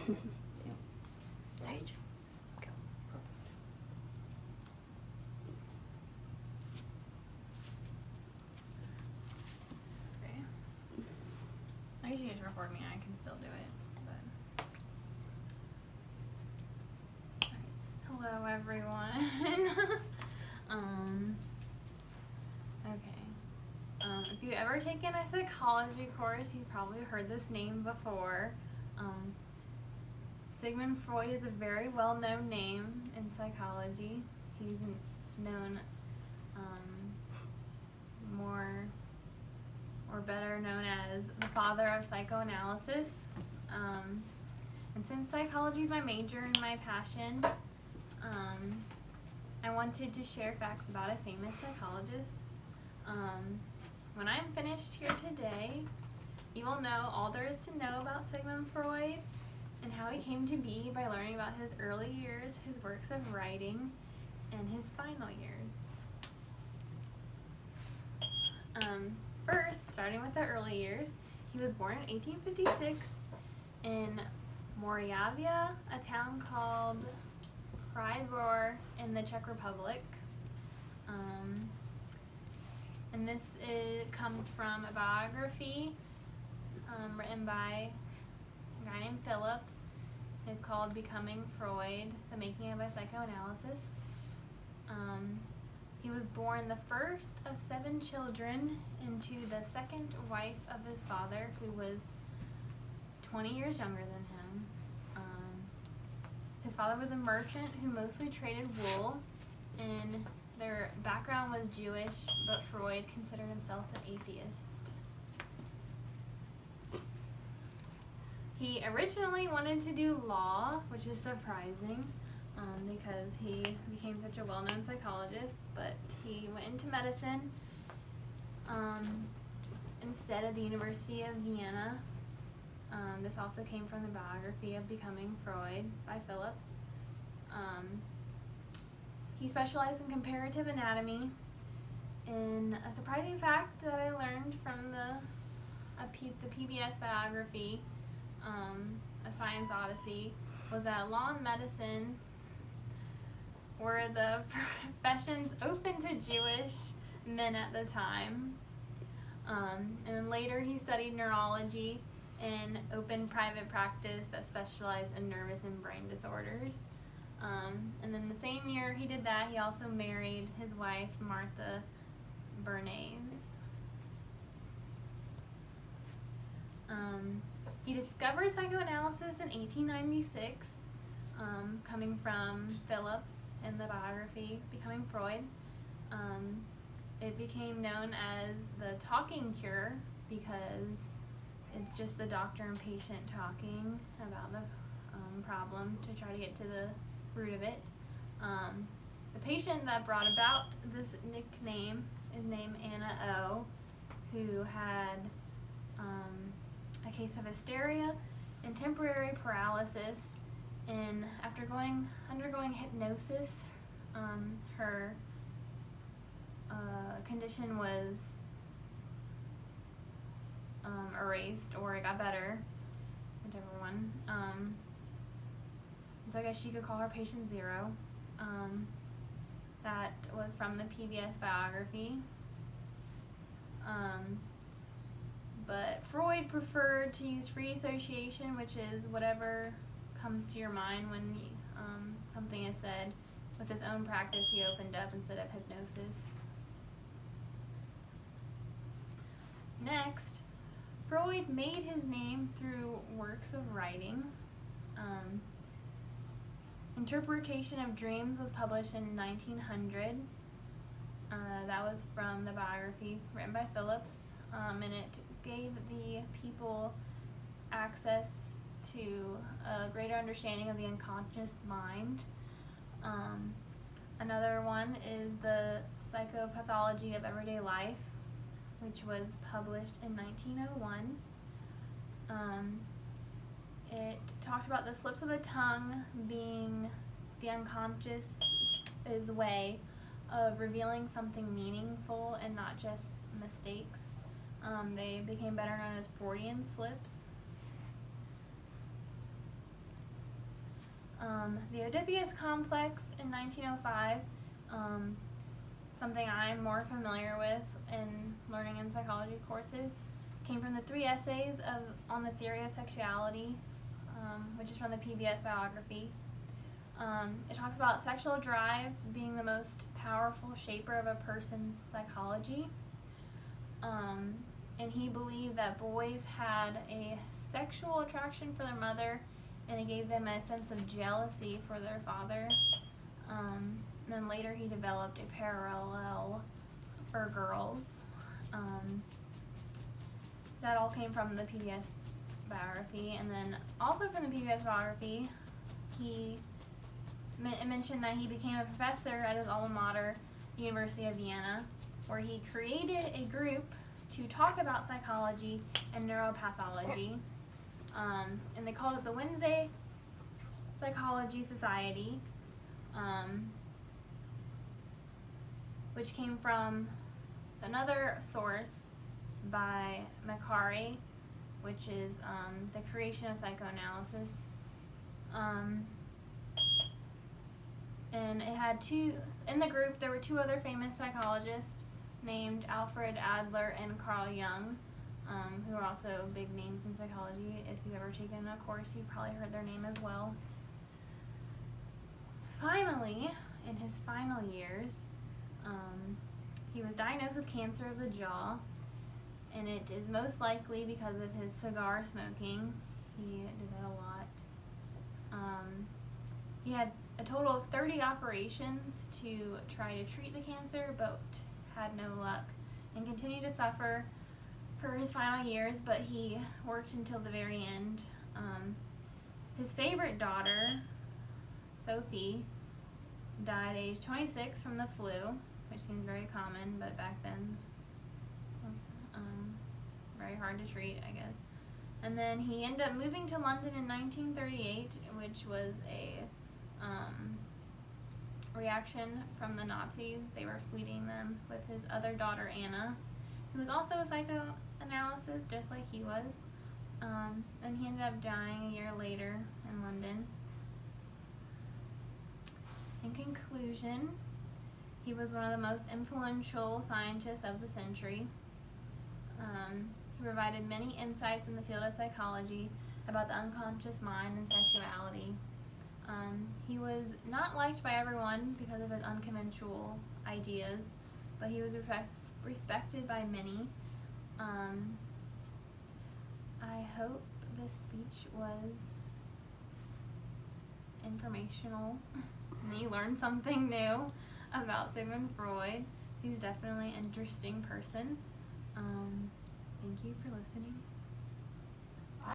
Stage. Go. Okay. I guess you just record me. I can still do it. But hello, everyone. Okay. If you've ever taken a psychology course, you've probably heard this name before. Sigmund Freud is a very well-known name in psychology. He's known more or better known as the father of psychoanalysis. And since psychology is my major and my passion, I wanted to share facts about a famous psychologist. When I'm finished here today, you will know all there is to know about Sigmund Freud and how he came to be by learning about his early years, his works of writing, and his final years. First, starting with the early years, he was born in 1856 in Moravia, a town called Freud in the Czech Republic. And this comes from a biography written by a guy named Phillips. It's called Becoming Freud, The Making of a Psychoanalysis. He was born the first of 7 children into the second wife of his father, who was 20 years younger than him. His father was a merchant who mostly traded wool, and their background was Jewish, but Freud considered himself an atheist. He originally wanted to do law, which is surprising because he became such a well-known psychologist, but he went into medicine instead of the University of Vienna. This also came from the biography of Becoming Freud by Phillips. He specialized in comparative anatomy. And a surprising fact that I learned from the PBS biography, A Science Odyssey, was that law and medicine were the professions open to Jewish men at the time. And later he studied neurology and opened private practice that specialized in nervous and brain disorders. And then the same year he did that, he also married his wife, Martha Bernays. He discovered psychoanalysis in 1896, coming from Phillips in the biography Becoming Freud. It became known as the talking cure because it's just the doctor and patient talking about the problem to try to get to the root of it. The patient that brought about this nickname is named Anna O, who had a case of hysteria and temporary paralysis, and after undergoing hypnosis, her condition was erased, or it got better, whichever one. So I guess you could call her patient 0. That was from the PBS biography. But Freud preferred to use free association, which is whatever comes to your mind when something is said. With his own practice, he opened up instead of hypnosis. Next, Freud made his name through works of writing. Interpretation of Dreams was published in 1900. That was from the biography written by Phillips, and it gave the people access to a greater understanding of the unconscious mind. Another one is the Psychopathology of Everyday Life, which was published in 1901. It talked about the slips of the tongue being the unconscious way of revealing something meaningful and not just mistakes. They became better known as Freudian slips. The Oedipus complex in 1905, something I'm more familiar with in learning in psychology courses, came from the 3 essays on the theory of sexuality, which is from the PBS biography. It talks about sexual drive being the most powerful shaper of a person's psychology. And he believed that boys had a sexual attraction for their mother, and it gave them a sense of jealousy for their father. And then later he developed a parallel for girls. That all came from the PBS biography. And then also from the PBS biography, he mentioned that he became a professor at his alma mater, University of Vienna, where he created a group to talk about psychology and neuropathology. And they called it the Wednesday Psychology Society, which came from another source by Macari, which is The Creation of Psychoanalysis. And it had in the group there were 2 other famous psychologists named Alfred Adler and Carl Jung, who are also big names in psychology. If you've ever taken a course, you've probably heard their name as well. Finally, in his final years, he was diagnosed with cancer of the jaw, and it is most likely because of his cigar smoking. He did that a lot. He had a total of 30 operations to try to treat the cancer, but had no luck and continued to suffer for his final years, but he worked until the very end. His favorite daughter, Sophie, died at age 26 from the flu, which seems very common, but back then was very hard to treat, I guess. And then he ended up moving to London in 1938, which was a reaction from the Nazis. They were fleeing them with his other daughter, Anna, who was also a psychoanalyst, just like he was. And he ended up dying a year later in London. In conclusion, he was one of the most influential scientists of the century. He provided many insights in the field of psychology about the unconscious mind and sexuality. He was not liked by everyone because of his unconventional ideas, but he was respected by many. I hope this speech was informational and you learned something new about Sigmund Freud. He's definitely an interesting person. Thank you for listening.